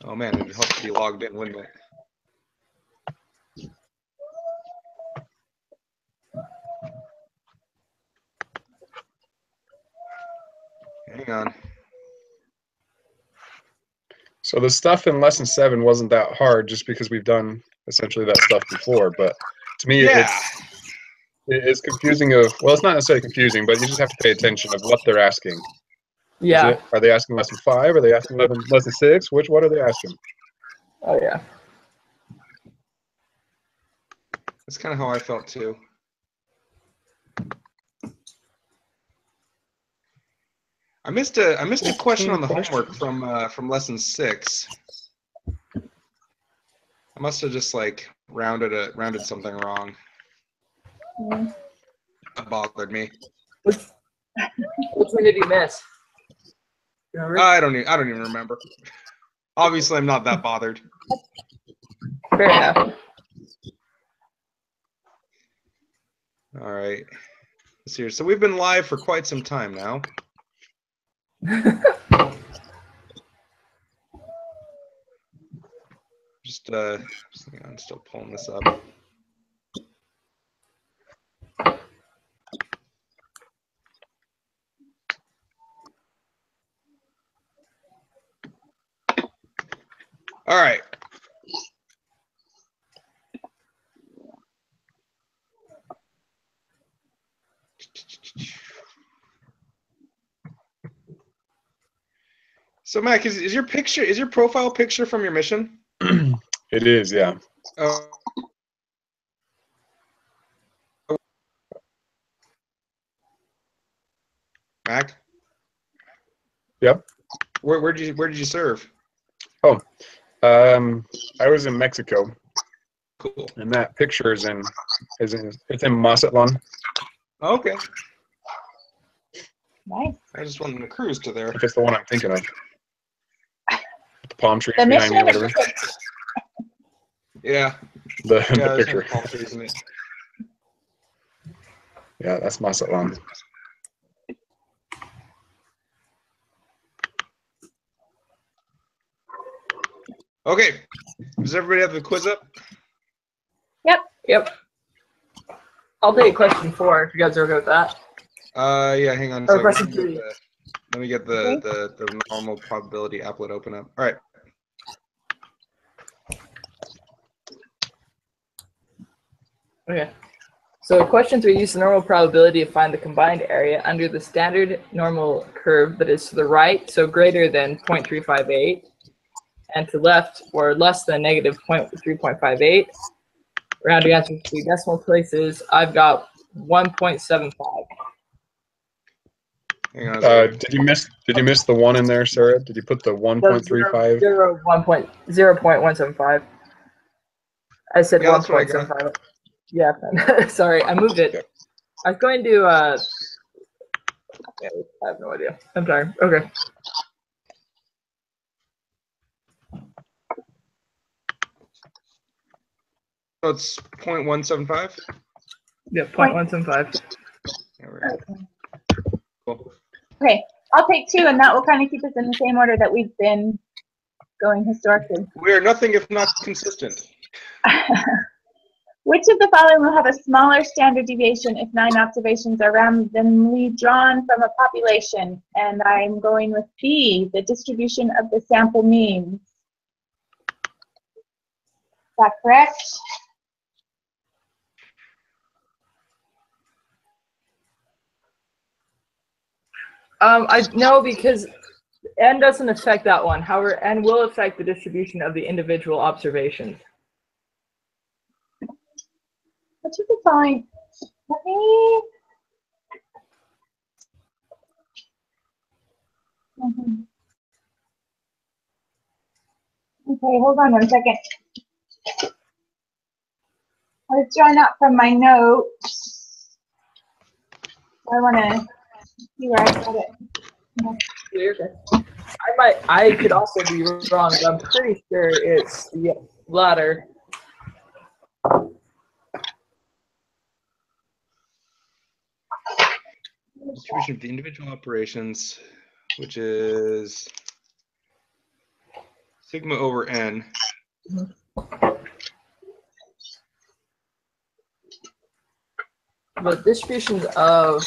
Oh man, it'd help to be logged in, wouldn't it? Hang on. So the stuff in lesson 7 wasn't that hard just because we've done essentially that stuff before. But to me, it's confusing well, it's not necessarily confusing, but you just have to pay attention of what they're asking. Yeah. Are they asking lesson 5? Are they asking lesson 6? What are they asking? Oh, yeah. That's kind of how I felt too. I missed a question on the homework from lesson 6. I must have just like rounded something wrong. That bothered me. Which one did you miss? Remember? I don't even remember. Obviously, I'm not that bothered. Fair enough. All right. Let's see here. So we've been live for quite some time now. Just hang on, I'm still pulling this up. All right. So Mac, is your profile picture from your mission? It is, yeah. Mac? Yep. Where did you serve? Oh, I was in Mexico. Cool. And that picture it's in Mazatlan. Okay. Nice. I just went on a cruise to there. If it's the one I'm thinking of. The palm trees The behind me, mission whatever. Yeah. The Yeah, picture. palm trees in it. Yeah, that's Mazatlan. Okay. Does everybody have the quiz up? Yep. I'll take question 4 if you guys are okay with that. Yeah, hang on a Or second. question 3. Let me get the normal probability applet open up. All right. Okay. So question 3, use the normal probability to find the combined area under the standard normal curve that is to the right, so greater than 0.358, and to left or less than negative 3.58. Rounding out to 3 decimal places, I've got 1.75. Hang on a second. Did you miss the 1 in there, Sarah? Did you put the 1.35? 0.175. I said Yeah, that's what I got. 1.75. Yeah, sorry, I moved it. Okay. I was going to, I have no idea. I'm sorry. Okay. So it's 0.175? Yeah, 0.175. There we go. Cool. Okay, I'll take 2, and that will kind of keep us in the same order that we've been going historically. We are nothing if not consistent. Which of the following will have a smaller standard deviation if 9 observations are randomly drawn from a population? And I'm going with B, the distribution of the sample means. Is that correct? I know because N doesn't affect that one. However, N will affect the distribution of the individual observations. Which of the following? Let me. Okay, hold on 1 second. I was drawing out from my notes. I want to see where I got it. I could also be wrong, but I'm pretty sure it's the latter. Distribution of the individual operations, which is Sigma over n. The distributions of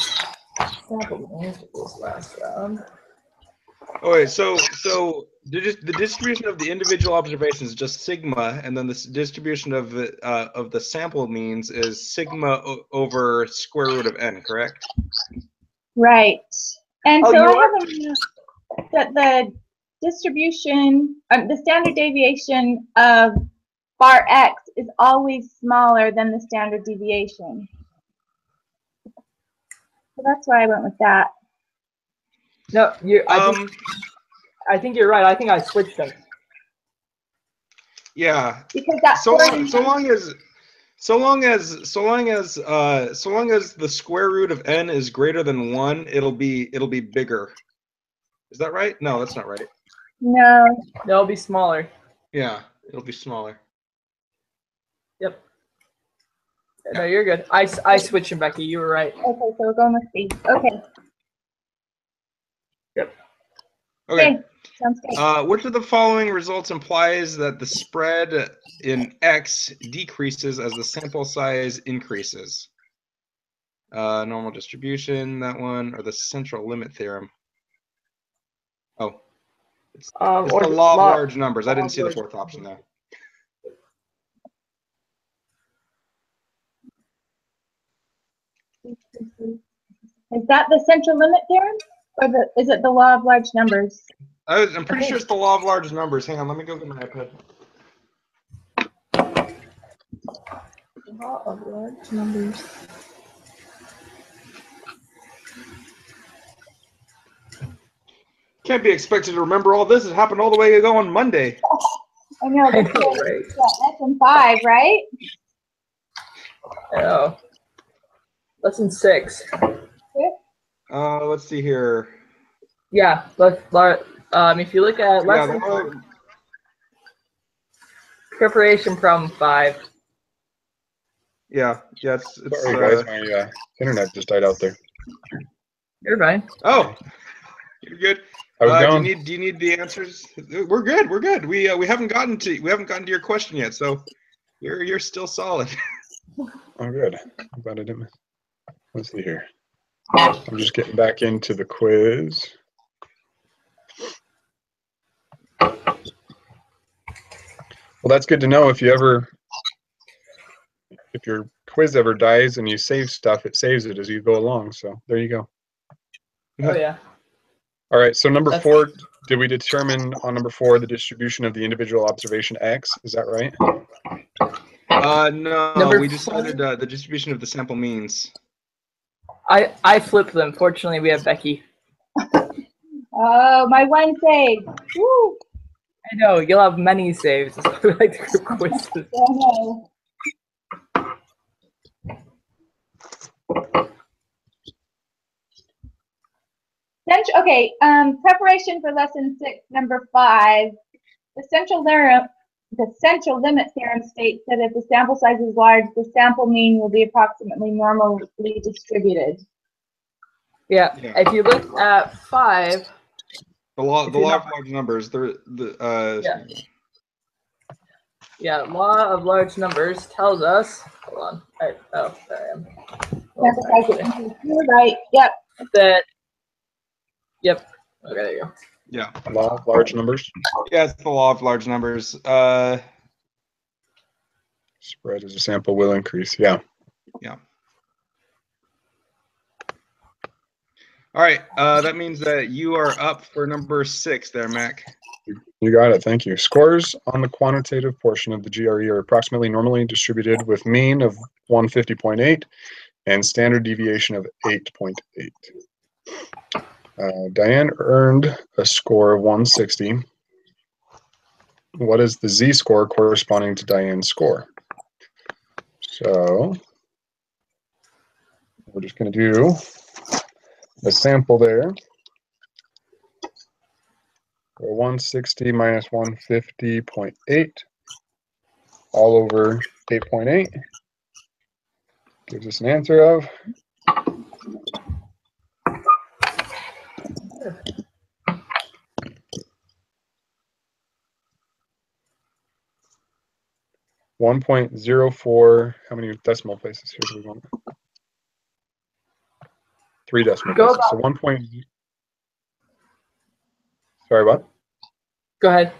sample means this last round. Oh wait, so the distribution of the individual observations is just sigma, and then the distribution of the sample means is sigma over square root of n, correct? Right. And Oh, so you I are- have a note that the distribution, the standard deviation of bar x is always smaller than the standard deviation. So that's why I went with that. No, I think you're right. I think I switched them. Yeah. Because that So long as the square root of n is greater than 1, it'll be bigger. Is that right? No, that's not right. No. They'll be smaller. Yeah, it'll be smaller. Yep. No, you're good. I switched them, Becky. You were right. Okay, so we're going with C. Okay. Yep. Okay. Sounds good. Which of the following results implies that the spread in X decreases as the sample size increases? Normal distribution, that one, or the central limit theorem? Oh, it's the law of large numbers. I didn't see the fourth option there. Is that the central limit theorem, or is it the law of large numbers? I'm pretty sure it's the law of large numbers. Hang on, let me go get my iPad. Law of large numbers. Can't be expected to remember all this. It happened all the way ago on Monday. I know, I that's know, right? lesson 5, right? I know. Lesson 6. Let's see here. Yeah, if you look at lesson preparation problem 5. Yeah, it's Sorry guys, my internet just died out there. You're fine. Oh, you're good. I was going. Do you need the answers? We're good. We're good. We haven't gotten to your question yet, so you're still solid. Oh, good. I'm glad I didn't. Let's see here. I'm just getting back into the quiz. Well, that's good to know. If your quiz ever dies and you save stuff, it saves it as you go along. So there you go. Oh yeah. All right. So number 4, did we determine on number 4 the distribution of the individual observation X? Is that right? No, we decided the distribution of the sample means. I flipped them. Fortunately, we have Becky. Oh, my one save. Woo! I know, you'll have many saves. That's why we like the group quizzes. Oh, no. Okay, preparation for lesson 6, number 5. The central limit theorem states that if the sample size is large, the sample mean will be approximately normally distributed. Yeah. If you look at 5, the law of large numbers. Yeah, law of large numbers tells us. Hold on. There I am. You're right. Yep. Yep. Okay, there you go. Yeah. Law of large numbers. Yeah, it's the law of large numbers. Spread as a sample will increase. Yeah. Yeah. All right. That means that you are up for number 6 there, Mac. You got it. Thank you. Scores on the quantitative portion of the GRE are approximately normally distributed with mean of 150.8 and standard deviation of 8.8. Diane earned a score of 160. What is the z-score corresponding to Diane's score? So we're just going to do the sample there. So 160 minus 150.8 all over 8.8 gives us an answer of 1.04. How many decimal places here do we want? 3 decimal Go places. So 1. Sorry, what? Go ahead.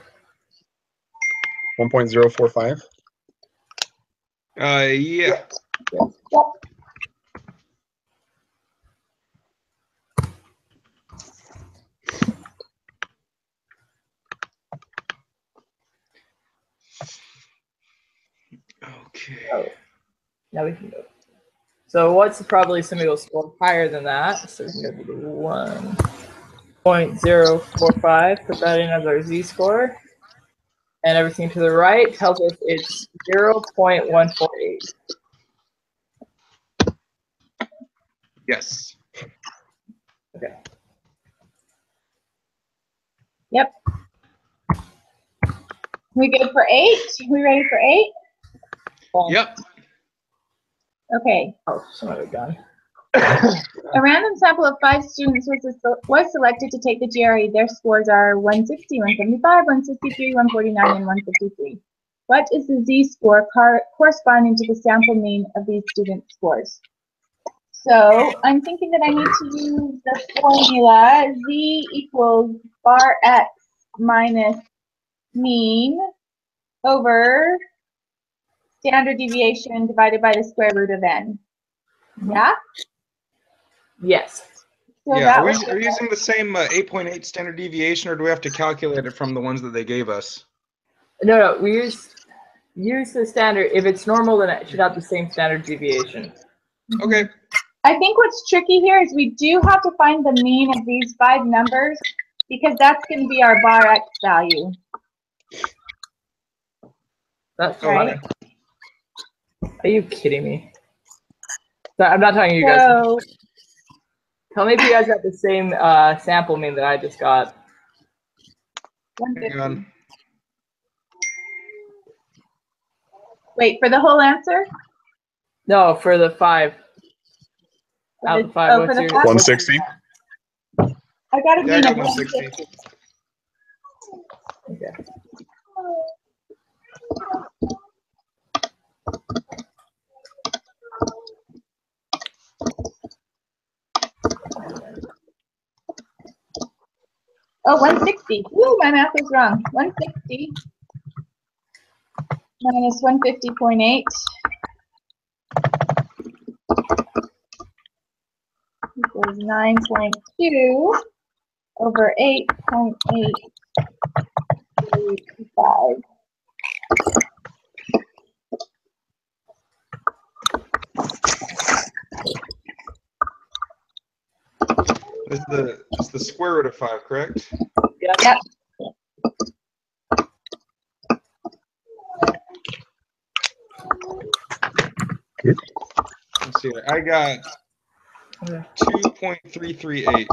1.045. Yeah. Okay. Oh, now we can go. So what's probably somebody will score higher than that? So we can go to the 1.045. Put that in as our z-score. And everything to the right tells us it's 0.148. Yes. Okay. Yep. We good for 8? We ready for 8? Yep. Okay. Oh, some other gun. A random sample of 5 students was selected to take the GRE. Their scores are 160, 175, 163, 149, and 153. What is the z-score corresponding to the sample mean of these students' scores? So I'm thinking that I need to use the formula z equals bar x minus mean over standard deviation divided by the square root of n. Yeah? Yes. So Yeah. that Are we was using the same 8.8 standard deviation, or do we have to calculate it from the ones that they gave us? No, we use the standard. If it's normal, then it should have the same standard deviation. Okay. I think what's tricky here is we do have to find the mean of these 5 numbers because that's going to be our bar x value. That's Right. funny. Are you kidding me? So, I'm not talking to you guys. So Tell me if you guys got the same sample mean that I just got. Hang on. wait, for the whole answer? No, for the 5. Out of the 5, Oh, what's for the your 5? 160. I got a Yeah, I mean got of 160. Okay. Oh, 160. Woo, my math was wrong. 160 minus 150.8 equals 9.2 over 8.835. It's the square root of 5, correct? Yep. Let's see. I got 2.338.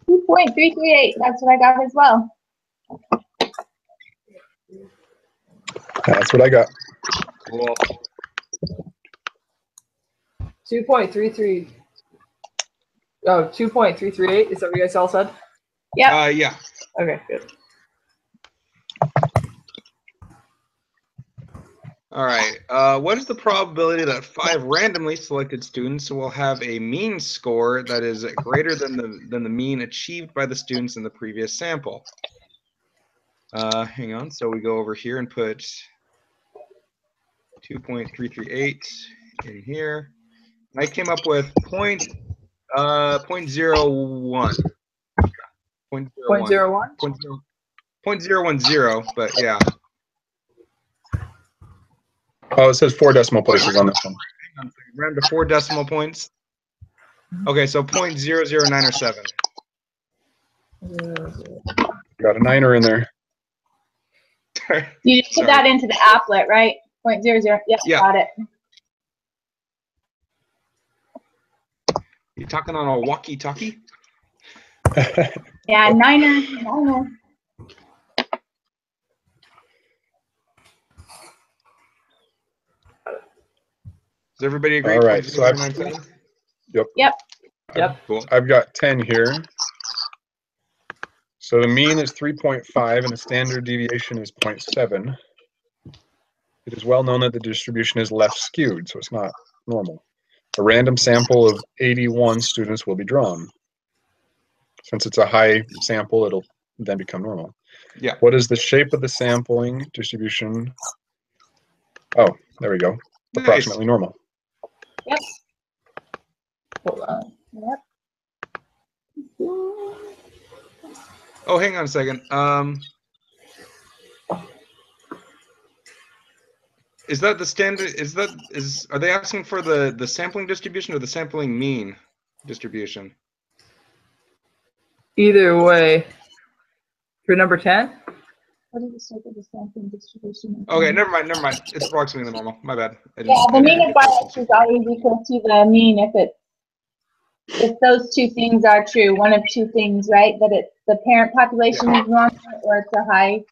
2.338. That's what I got as well. That's what I got. Cool. 2.33. Oh, 2.338. Is that what you guys all said? Yep. Yeah. Okay, good. All right. What is the probability that 5 randomly selected students will have a mean score that is greater than the mean achieved by the students in the previous sample? Hang on. So we go over here and put 2.338 in here. I came up with 0.01. 0.01. 0.01? 0.010, but yeah. Oh, it says 4 decimal places on this one. Round to 4 decimal points. Okay, so 0.009 or 7. Got a 9er in there. You just put that into the applet, right? 0.00. Yep, Yeah. got it. You talking on a walkie-talkie? Yeah, 9er. Does everybody agree? All right, so I've, 0.097? yep. Yep. Cool. I've got 10 here. So the mean is 3.5 and the standard deviation is 0.7. It is well known that the distribution is left skewed, so it's not normal. A random sample of 81 students will be drawn. Since it's a high sample, it'll then become normal. Yeah. What is the shape of the sampling distribution? Oh, there we go. Nice. Approximately normal. Yep. Hold on. Yep. Oh, hang on a second. Is that the standard? Are they asking for the sampling distribution or the sampling mean distribution? Either way. For number 10? What is the shape of the sampling distribution? Okay, never mind. It's approximately the normal. My bad. Yeah, the mean of bias is always equal to the mean if those two things are true. One of two things, right? That it's the parent population is normal or it's a high.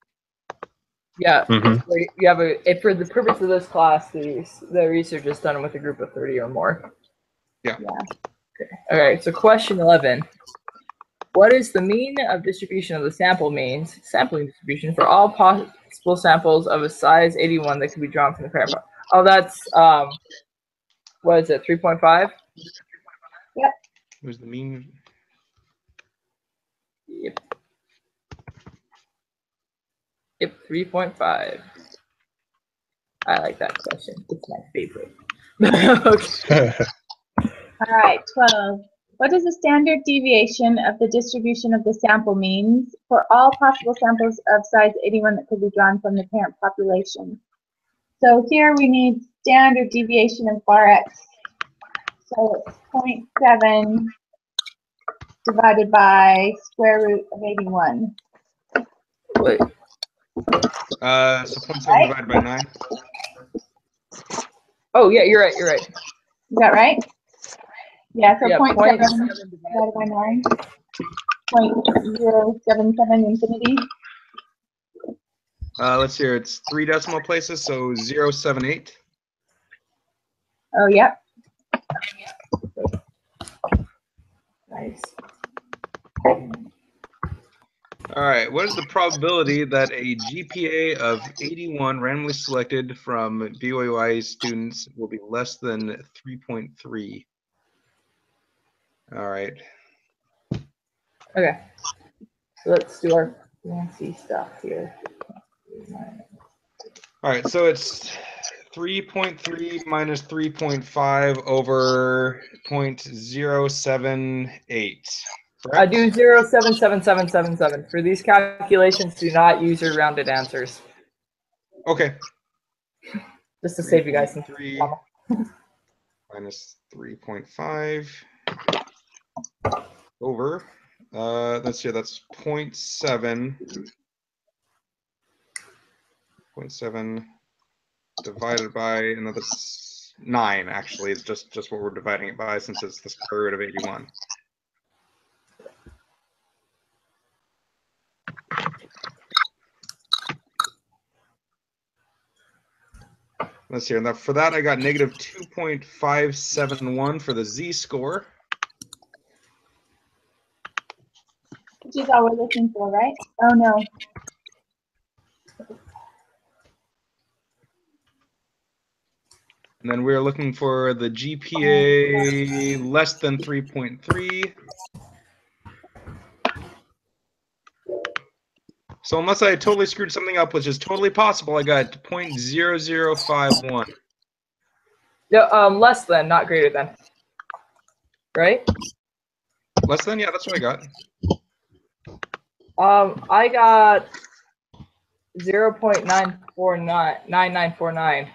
Yeah. Mhm. You have for the purpose of this class, the research is done with a group of 30 or more. Yeah. Okay, so question 11. What is the mean of distribution of the sampling distribution for all possible samples of a size 81 that can be drawn from the parent? Oh, that's, what is it, 3.5? Yep. Who's the mean? Yep. Yep, 3.5. I like that question. It's my favorite. Okay. All right, 12. What is the standard deviation of the distribution of the sample means for all possible samples of size 81 that could be drawn from the parent population? So here we need standard deviation of bar x. So it's 0.7 divided by square root of 81. Wait. So 0.7 divided by 9. Oh, yeah, you're right. Is that right? Yeah, so Yeah, 0.7 0.7 divided by 9. 0.077 infinity. Let's see here. It's 3 decimal places, so 0.78. Oh, yep. Nice. All right. What is the probability that a GPA of 81 randomly selected from BYU students will be less than 3.3? All right. Okay. So let's do our fancy stuff here. All right. So it's 3.3 minus 3.5 over 0.078. Correct? Do 0.77777. For these calculations, do not use your rounded answers. Okay. Just to save you guys some 3 drama. minus 3.5 over, let's see, that's 0.7. 0.7 divided by another 9, actually. It's just what we're dividing it by since it's the square root of 81. Let's see. Now for that, I got negative 2.571 for the z-score. Which is all we're looking for, right? Oh, no. And then we're looking for the GPA less than 3.3. So unless I totally screwed something up, which is totally possible, I got 0.0051. No, less than, not greater than. Right? Less than? Yeah, that's what I got. I got 0.9949.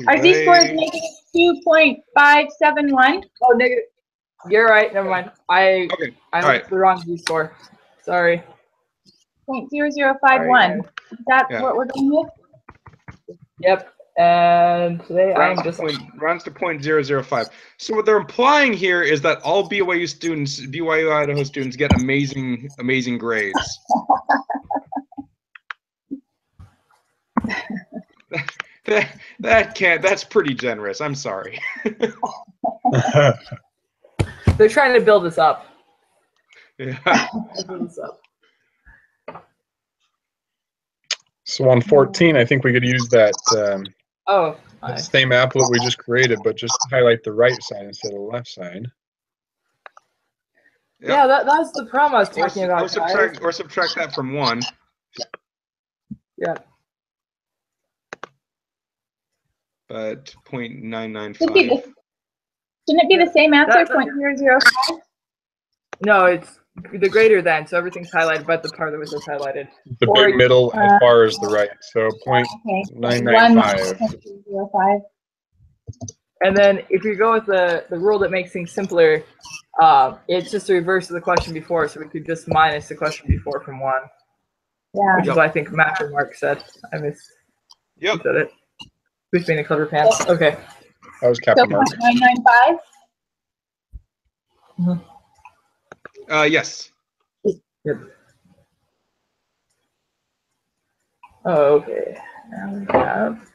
Our z-score is negative 2.571. Oh, negative. You're right. Never mind. I Okay. looked right. at the wrong z-score. Sorry. 0.0051. Is that what we're going with? Yep. And today I'm just rounds to 0.005. So what they're implying here is that all BYU students, BYU Idaho students, get amazing grades. That's pretty generous. I'm sorry. They're trying to build this up. Yeah. Build this up. So on 14, I think we could use that Oh, that same applet we just created, but just highlight the right side instead of the left side. yeah, that's the problem I was talking about. Or subtract that from 1. Yeah. But 0.995. Shouldn't it be the same answer, 0.005? No, it's the greater than, so everything's highlighted, but the part that was just highlighted. The big middle as far as the right. So 0.995. 0.05. And then if you go with the rule that makes things simpler, it's just the reverse of the question before, so we could just minus the question before from 1. Yeah. Which is what I think Matt or Mark said. I missed. Yep. Who said it? Who's being a clever pants? Okay. That was Captain Mark. 0.995? Yes. Yep. Oh, okay. Now we have.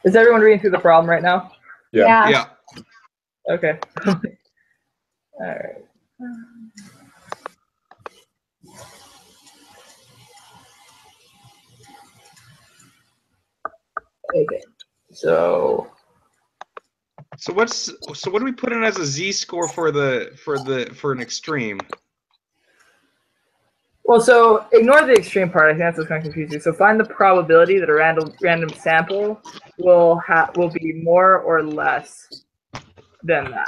Is everyone reading through the problem right now? Yeah. Yeah. Okay. All right. Okay. So what do we put in as a z-score for an extreme? Well, so ignore the extreme part. I think that's what's going to confuse you. So find the probability that a random sample will be more or less than that.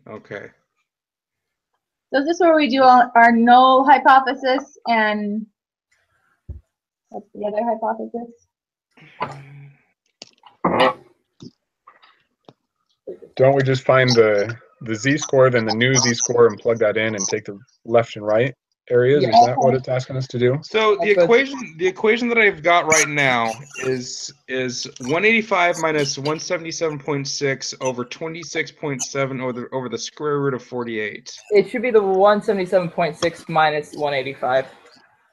Okay. So is this where we do our null hypothesis and what's the other hypothesis? Don't we just find the z-score, then the new z-score, and plug that in and take the left and right areas? Yeah. Is that what it's asking us to do? So the equation that I've got right now is 185 minus 177.6 over 26.7 over the square root of 48. It should be the 177.6 minus 185.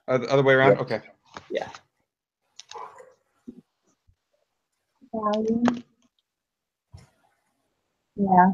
Other way around? Yeah. Okay. Yeah. Yeah.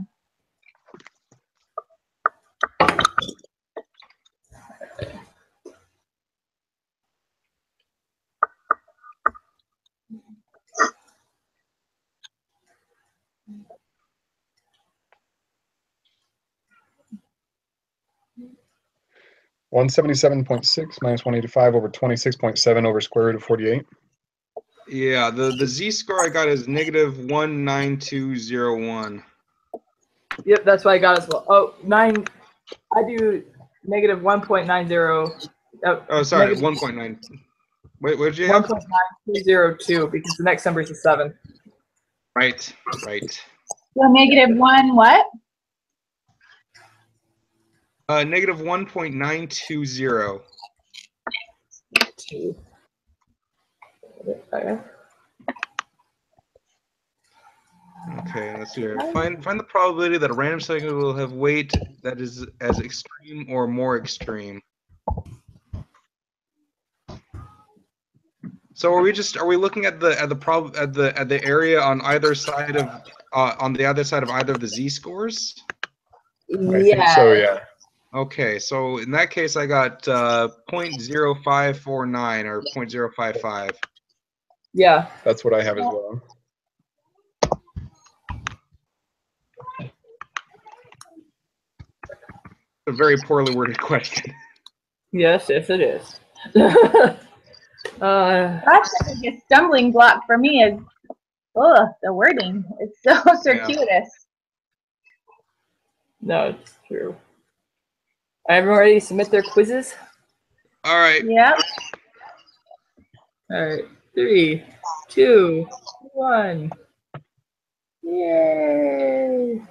One 177.6 minus 185 over 26.7 over square root of 48. Yeah, the z-score I got is negative 19201. Yep, that's what I got as well. Oh, 9. I do negative 1.90. Oh, sorry, 1.9. Wait, what did you have? 1.9202 because the next number is a 7. Right. So negative 1 what? Negative 1.920. Okay, let's see here. Find the probability that a random segment will have weight that is as extreme or more extreme. So are we looking at the area on either side of either of the z-scores? I think so, yeah. Okay, so in that case I got 0.0549 or 0.055. Yeah. That's what I have as well. A very poorly worded question. Yes, it is. That's the biggest stumbling block for me is the wording. It's so circuitous. No, it's true. Everyone ready to submit their quizzes? All right. Yep. All right. 3, 2, 1. Yay!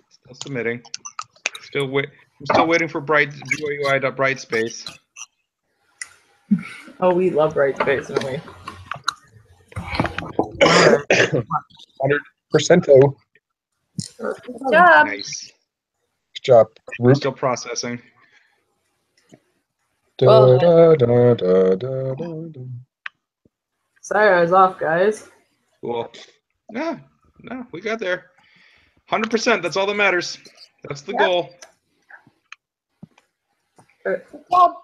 Still submitting. I'm still waiting for BYUI.Brightspace. Oh, we love Brightspace, don't we? 100%. Good job. Nice. Good job. We're still processing. Well, Da, da, da, da, da, da. Sorry, I was off, guys. Cool. No, we got there. 100%. That's all that matters. That's the goal. Good job.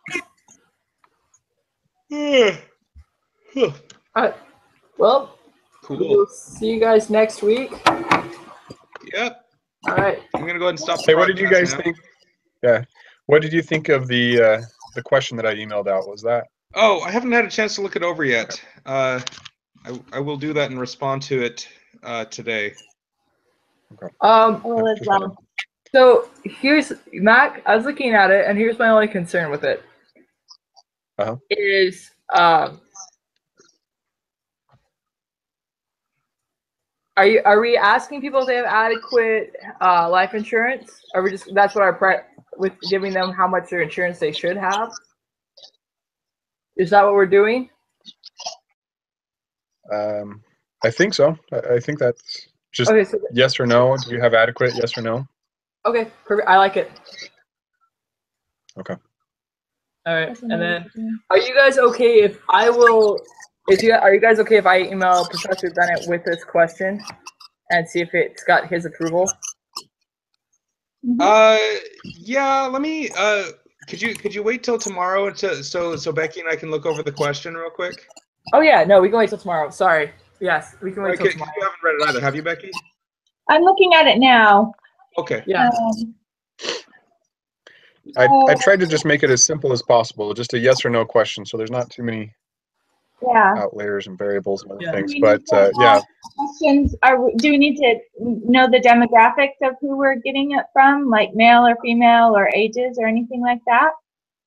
All right. Well, Cool. we'll see you guys next week. Yep. All right. I'm gonna go ahead and stop. Hey, what did you guys now. think? Yeah. What did you think of the question that I emailed out? Was that? Oh, I haven't had a chance to look it over yet. I will do that and respond to it today. Okay. All is well. So here's Mac. I was looking at it, and here's my only concern with it. Is are we asking people if they have adequate life insurance? Are we just that's what our with giving them how much their insurance they should have? Is that what we're doing? I think so. I think that's just Okay, so yes or no. Do you have adequate? Yes or no? okay, perfect. I like it. Okay. All right, and then are you guys okay if I will? Are you guys okay if I email Professor Bennett with this question and see if it's got his approval? Yeah. Let me. Could you wait till tomorrow so Becky and I can look over the question real quick? Oh yeah, no, we can wait till tomorrow. Sorry. Yes, we can wait till tomorrow. You haven't read it either, have you, Becky? I'm looking at it now. Okay. Yeah. I tried to just make it as simple as possible, just a yes or no question, so there's not too many outliers and variables and other things. But yeah. Questions do we need to know the demographics of who we're getting it from, like male or female or ages or anything like that?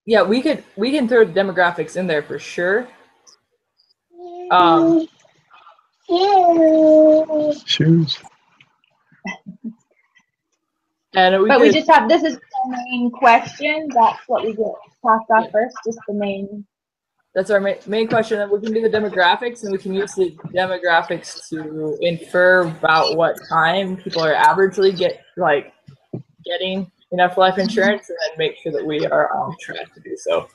Yeah, we can throw demographics in there for sure. Shoes. And we just have this is the main question. That's what we get passed off first, just the main. That's our main question. And we can do the demographics, and we can use the demographics to infer about what time people are averagely getting enough life insurance, and then make sure that we are on track to do so.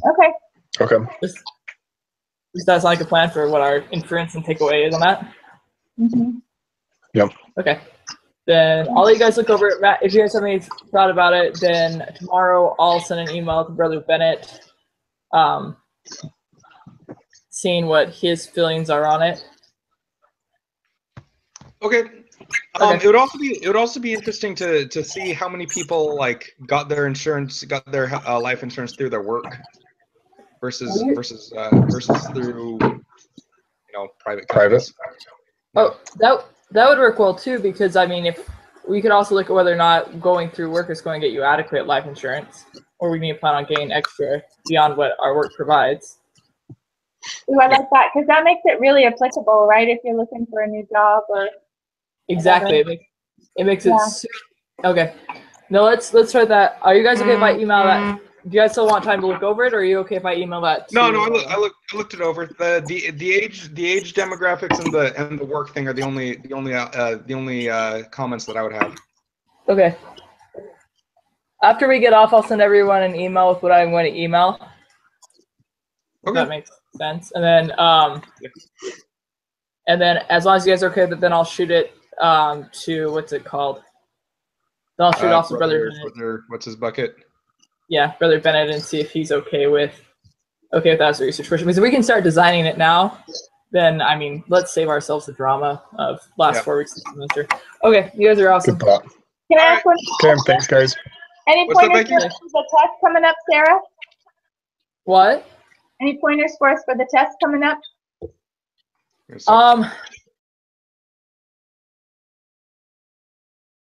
Okay. Okay. Does that sound like a plan for what our inference and takeaway is on that? Mm-hmm. Yep. Okay. Then I'll let you guys look over it. Matt, if you guys have any thought about it, then tomorrow I'll send an email to Brother Bennett, seeing what his feelings are on it. Okay. It would also be interesting to see how many people got their life insurance through their work versus through private companies. Oh, that would work well too, because I mean, if we could also look at whether or not going through work is going to get you adequate life insurance, or we need to plan on getting extra beyond what our work provides. Ooh, I like that, because that makes it really applicable, right? If you're looking for a new job or exactly, it makes it okay. No, let's try that. Are you guys okay if I email that? Do you guys still want time to look over it, or are you okay if I email that? No, I looked it over. The age demographics and the work thing are the only comments that I would have. Okay. After we get off, I'll send everyone an email with what I'm going to email. Okay. That makes sense. And then as long as you guys are okay, then I'll shoot it to what's it called? Then I'll shoot off to Brother Bennett. What's his bucket? Yeah, Brother Bennett, and see if he's okay with that as a research question. Because if we can start designing it now, then I mean, let's save ourselves the drama of last 4 weeks of the semester. Okay, you guys are awesome. Good thought. Can I ask one? Okay, thanks, guys. Any pointers for the test coming up, Sarah? What? Any pointers for us for the test coming up?